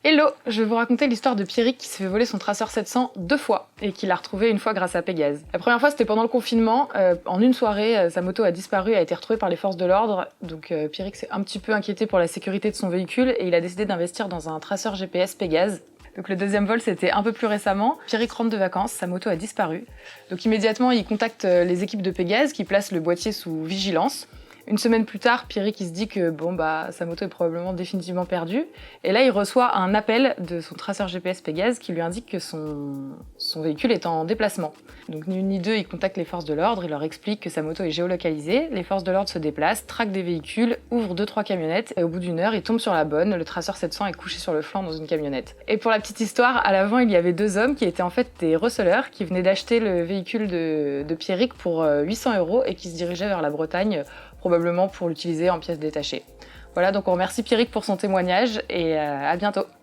Hello, je vais vous raconter l'histoire de Pierrick qui s'est fait voler son traceur 700 2 fois et qui l'a retrouvé une fois grâce à Pégase. La première fois c'était pendant le confinement, en une soirée sa moto a disparu, a été retrouvée par les forces de l'ordre, donc Pierrick s'est un petit peu inquiété pour la sécurité de son véhicule et il a décidé d'investir dans un traceur GPS Pégase. Donc le deuxième vol c'était un peu plus récemment, Pierrick rentre de vacances, sa moto a disparu. Donc immédiatement il contacte les équipes de Pégase qui placent le boîtier sous vigilance. Une semaine plus tard, Pierrick il se dit que sa moto est probablement définitivement perdue. Et là, il reçoit un appel de son traceur GPS Pégase qui lui indique que son véhicule est en déplacement. Donc ni une ni deux, il contacte les forces de l'ordre, il leur explique que sa moto est géolocalisée. Les forces de l'ordre se déplacent, traquent des véhicules, ouvrent 2-3 camionnettes et au bout d'une heure, ils tombent sur la bonne. Le traceur 700 est couché sur le flanc dans une camionnette. Et pour la petite histoire, à l'avant, il y avait 2 hommes qui étaient en fait des receleurs qui venaient d'acheter le véhicule de Pierrick pour 800 € et qui se dirigeaient vers la Bretagne, probablement pour l'utiliser en pièces détachées. Voilà, donc on remercie Pierrick pour son témoignage et à bientôt.